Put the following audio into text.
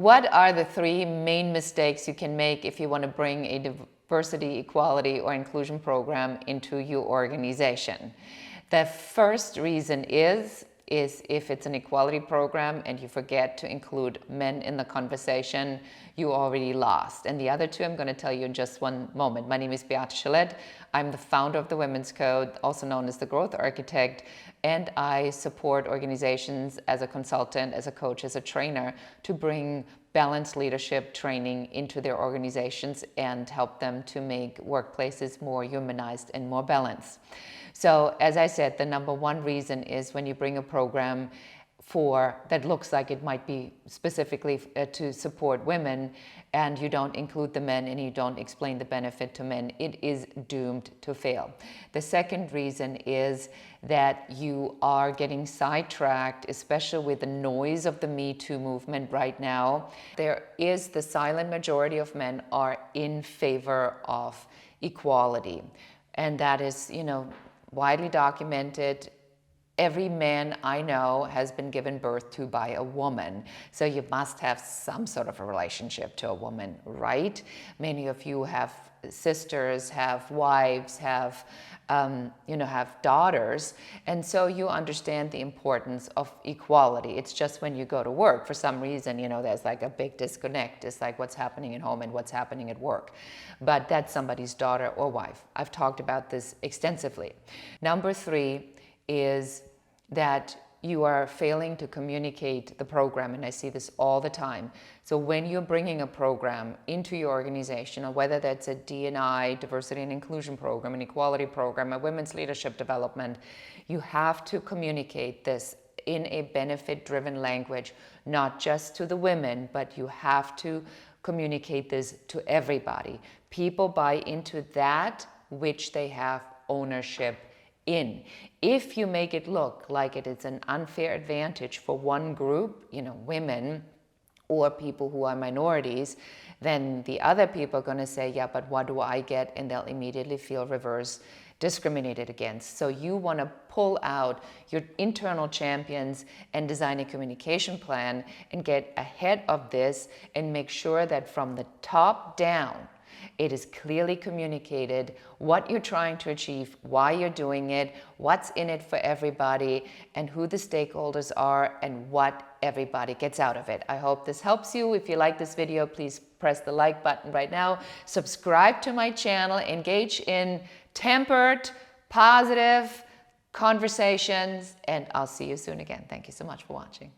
what are the three main mistakes you can make if you want to bring a diversity, equality, or inclusion program into your organization? The first reason is if it's an equality program and you forget to include men in the conversation, you already lost. And the other two I'm going to tell you in just one moment. My name is Beate Chelette. I'm the founder of the Women's Code, also known as the Growth Architect, and I support organizations as a consultant, as a coach, as a trainer to bring balanced leadership training into their organizations and help them to make workplaces more humanized and more balanced. So as I said, the number one reason is when you bring a program that looks like it might be specifically to support women, and you don't include the men and you don't explain the benefit to men, it is doomed to fail. The second reason is that you are getting sidetracked, especially with the noise of the Me Too movement right now. The silent majority of men are in favor of equality, and that is, widely documented. Every man I know has been given birth to by a woman. So you must have some sort of a relationship to a woman, right? Many of you have sisters, have wives, have daughters. And so you understand the importance of equality. It's just when you go to work, for some reason, there's like a big disconnect. It's like what's happening at home and what's happening at work. But that's somebody's daughter or wife. I've talked about this extensively. Number three is that you are failing to communicate the program, and I see this all the time. So when you're bringing a program into your organization, or whether that's a D&I, diversity and inclusion program, an equality program, a women's leadership development, you have to communicate this in a benefit-driven language, not just to the women, but you have to communicate this to everybody. People buy into that which they have ownership in. If you make it look like it is an unfair advantage for one group, women or people who are minorities, then the other people are going to say, yeah, but what do I get? And they'll immediately feel reverse discriminated against. So you want to pull out your internal champions and design a communication plan and get ahead of this and make sure that from the top down, it is clearly communicated what you're trying to achieve, why you're doing it, what's in it for everybody, and who the stakeholders are and what everybody gets out of it. I hope this helps you. If you like this video, please press the like button right now. Subscribe to my channel. Engage in tempered, positive conversations, and I'll see you soon again. Thank you so much for watching.